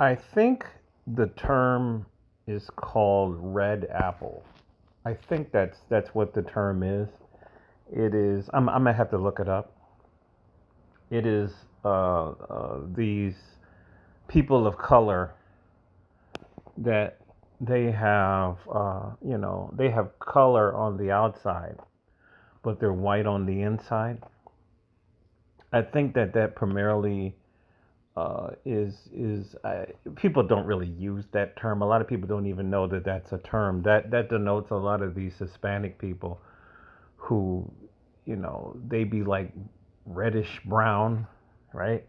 I think the term is called red apple. I think that's what the term is. It is. I'm gonna have to look it up. It is these people of color that they have, they have color on the outside, but they're white on the inside. I think that primarily is people don't really use that term. A lot of people don't even know that that's a term. That denotes a lot of these Hispanic people who, they be like reddish brown, right?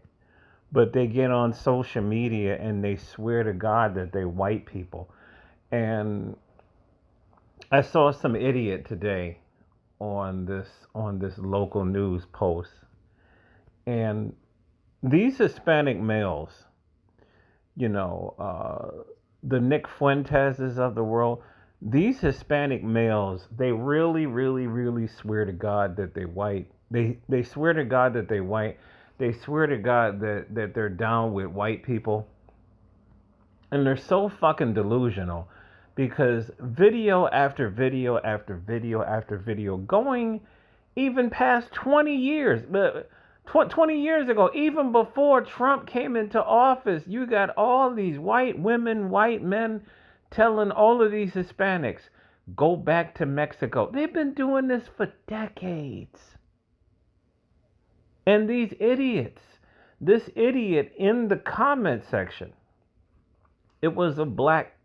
But they get on social media and they swear to God that they white people. And I saw some idiot today on this local news post, and these Hispanic males, you know, the Nick Fuenteses of the world, these Hispanic males, they really, really, really swear to God that they white. They swear to God that they white. They swear to God that they're down with white people. And they're so fucking delusional because video after video after video after video going even past 20 years. 20 years ago, even before Trump came into office, you got all these white women, white men telling all of these Hispanics, go back to Mexico. They've been doing this for decades. And these idiots, this idiot in the comment section, it was a black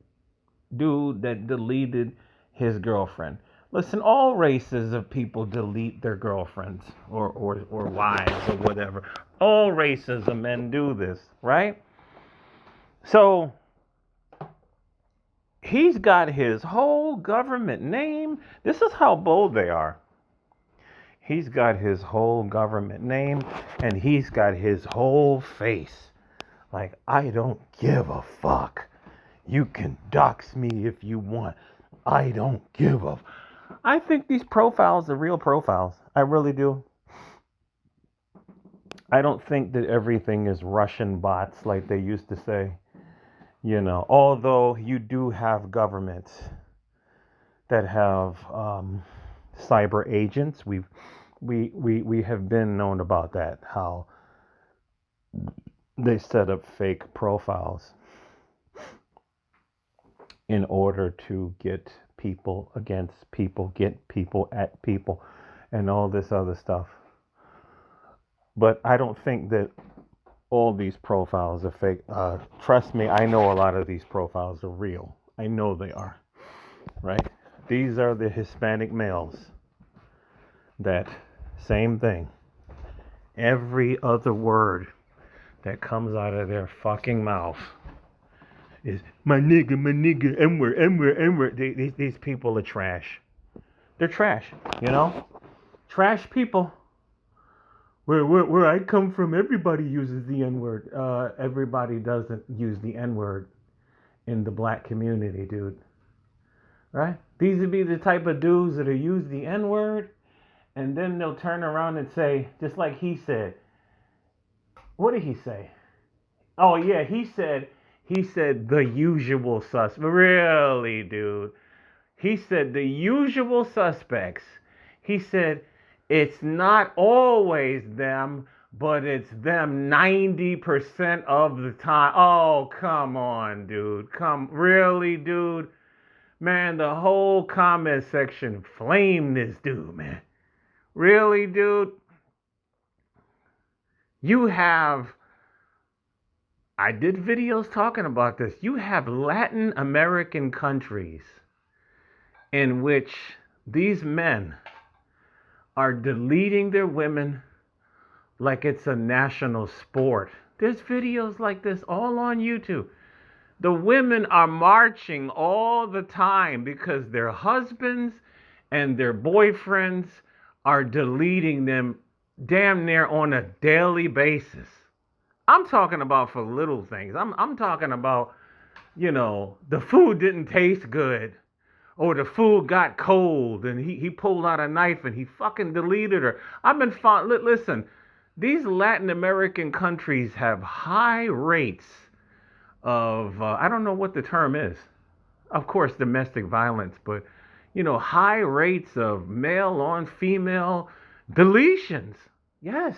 dude that deleted his girlfriend. Listen, all races of people delete their girlfriends or wives or whatever. All races of men do this, right? So he's got his whole government name. This is how bold they are. He's got his whole government name and he's got his whole face. Like, I don't give a fuck. You can dox me if you want. I don't give a. I think these profiles are real profiles. I really do. I don't think that everything is Russian bots like they used to say. Although you do have governments that have cyber agents. We have been known about that. How they set up fake profiles in order to get people against people, get people at people, and all this other stuff. But I don't think that all these profiles are fake. Trust me, I know a lot of these profiles are real. I know they are, right? These are the Hispanic males that, same thing. Every other word that comes out of their fucking mouth is my nigga, N-word. These people are trash. They're trash, Trash people. Where I come from, everybody uses the N-word. Everybody doesn't use the N-word in the black community, dude. Right? These would be the type of dudes that'll use the N-word, and then they'll turn around and say, just like he said. What did he say? Oh yeah, he said the usual suspects. Really, dude. He said the usual suspects. He said it's not always them, but it's them 90% of the time. Oh, come on, dude. Really, dude? Man, the whole comment section flamed this dude, man. Really, dude? You have, I did videos talking about this. You have Latin American countries in which these men are deleting their women like it's a national sport. There's videos like this all on YouTube. The women are marching all the time because their husbands and their boyfriends are deleting them damn near on a daily basis. I'm talking about for little things. I'm talking about, the food didn't taste good or the food got cold and he pulled out a knife and he fucking deleted her. I've been listen, these Latin American countries have high rates of, I don't know what the term is. Of course, domestic violence, but, high rates of male on female deletions. Yes,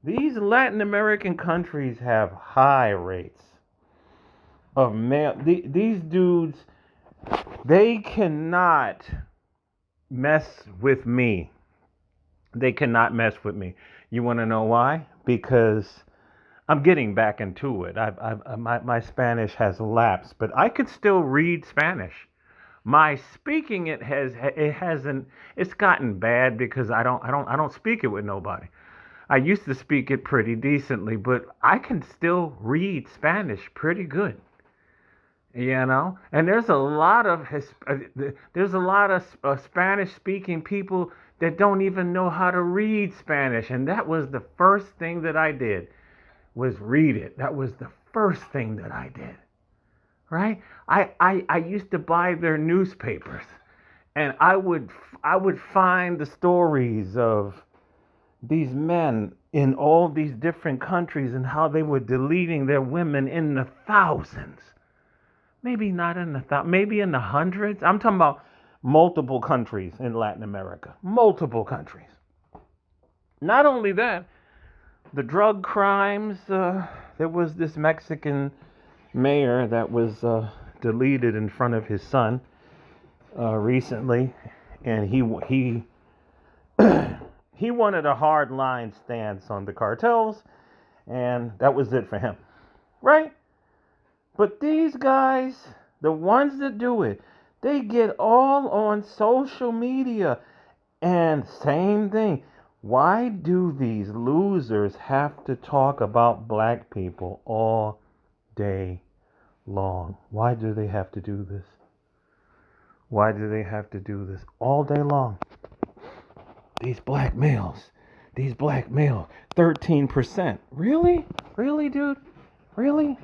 these Latin American countries have high rates of male. These dudes, they cannot mess with me. They cannot mess with me. You want to know why? Because I'm getting back into it. My Spanish has lapsed, but I could still read Spanish. My speaking it hasn't it's gotten bad because I don't speak it with nobody. I used to speak it pretty decently, but I can still read Spanish pretty good. And there's a lot of Spanish speaking people that don't even know how to read Spanish, and that was the first thing that I did was read it. That was the first thing that I did. Right? I used to buy their newspapers, and I would find the stories of these men in all these different countries and how they were deleting their women in the thousands. Maybe not in the maybe in the hundreds. I'm talking about multiple countries in Latin America. Multiple countries. Not only that, the drug crimes. There was this Mexican mayor that was deleted in front of his son recently, and he wanted a hard line stance on the cartels, and that was it for him, right? But these guys, the ones that do it, they get all on social media, and same thing. Why do these losers have to talk about black people all day long? Why do they have to do this? Why do they have to do this all day long? These black males, 13%. Really? Really, dude? Really?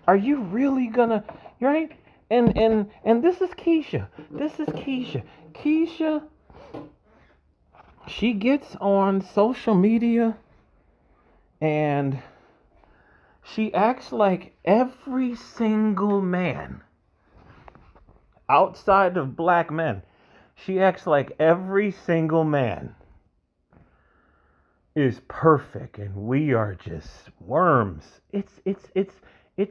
Are you really gonna, right? And this is Keisha. Keisha, she gets on social media and she acts like every single man outside of black men. She acts like every single man is perfect and we are just worms. It's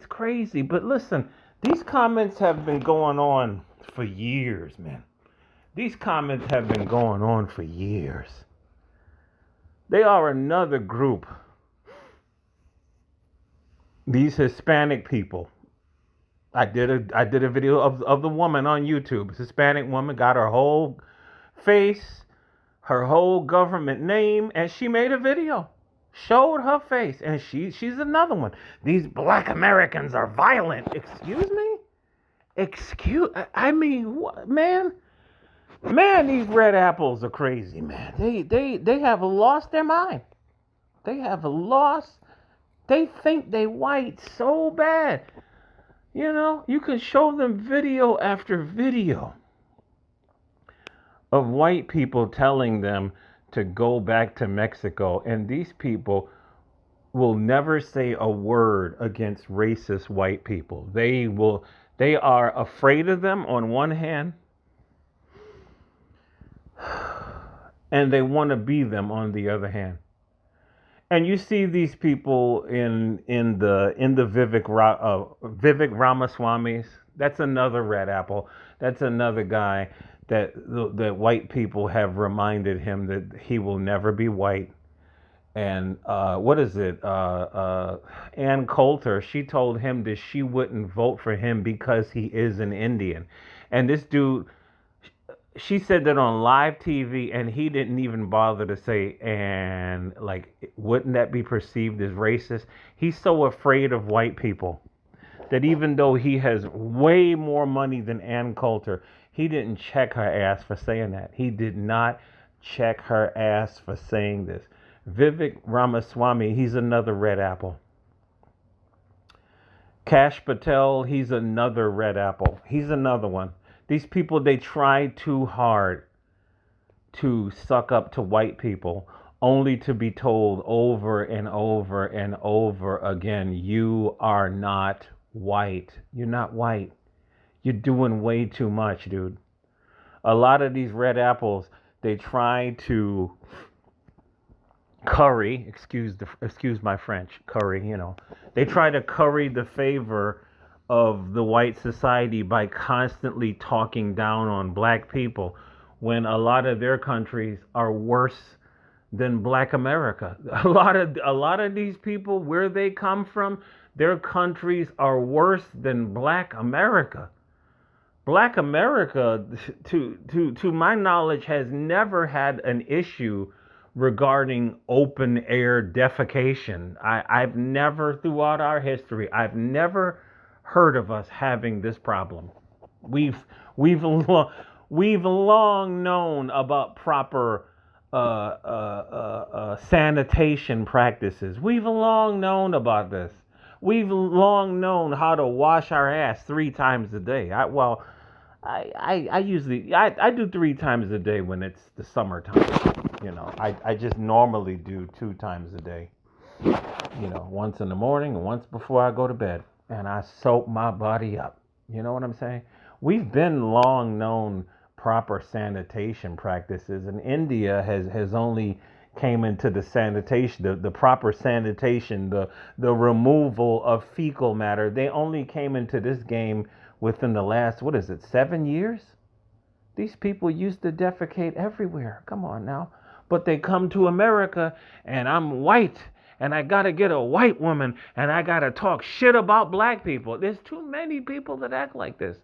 crazy. But listen, these comments have been going on for years, man. These comments have been going on for years. They are another group. These Hispanic people. I did a video of the woman on YouTube. This Hispanic woman got her whole face, her whole government name, and she made a video. Showed her face, and she's another one. These black Americans are violent. Excuse me? I mean, man, these red apples are crazy, man. They have lost their mind. They think they white so bad. You can show them video after video of white people telling them to go back to Mexico, and these people will never say a word against racist white people. They are afraid of them on one hand, and they want to be them on the other hand. And you see these people in the Vivek Ramaswamy's. That's another red apple. That's another guy that white people have reminded him that he will never be white. And what is it? Ann Coulter. She told him that she wouldn't vote for him because he is an Indian. And this dude, she said that on live TV, and he didn't even bother to say, and like, wouldn't that be perceived as racist? He's so afraid of white people that even though he has way more money than Ann Coulter, he didn't check her ass for saying that. He did not check her ass for saying this. Vivek Ramaswamy, he's another red apple. Kash Patel, he's another red apple. He's another one. These people, they try too hard to suck up to white people, only to be told over and over and over again, you are not white. You're not white. You're doing way too much, dude. A lot of these red apples, they try to curry, excuse my French, curry, They try to curry the favor of the white society by constantly talking down on black people when a lot of their countries are worse than black America. A lot of these people where they come from, their countries are worse than black America. Black America, to my knowledge, has never had an issue regarding open air defecation. I've never, throughout our history, I've never heard of us having this problem. We've we've lo- we've long known about proper sanitation practices. We've long known about this. We've long known how to wash our ass 3 times a day. I usually I do 3 times a day when it's the summertime. I just normally do 2 times a day. Once in the morning and once before I go to bed. And I soap my body up. You know what I'm saying? We've been long known proper sanitation practices, and India has only came into the sanitation, the proper sanitation, the removal of fecal matter. They only came into this game within the last, what is it, 7 years? These people used to defecate everywhere. Come on now. But they come to America and I'm white and I got to get a white woman and I got to talk shit about black people. There's too many people that act like this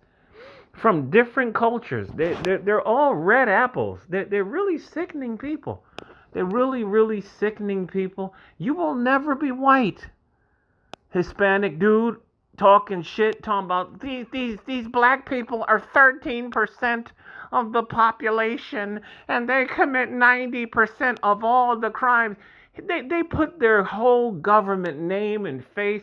from different cultures. They're all red apples. They're really sickening people. They're really, really sickening people. You will never be white. Hispanic dude talking shit, talking about these black people are 13% of the population and they commit 90% of all the crimes. They put their whole government name and face.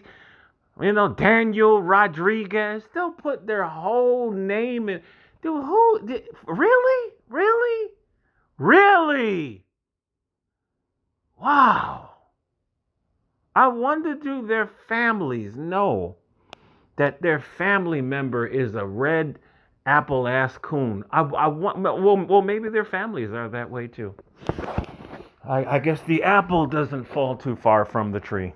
Daniel Rodriguez. They'll put their whole name in. Dude, really? Really? Really? Wow. I wonder, do their families know that their family member is a red apple ass coon? I want. Well, maybe their families are that way too. I guess the apple doesn't fall too far from the tree.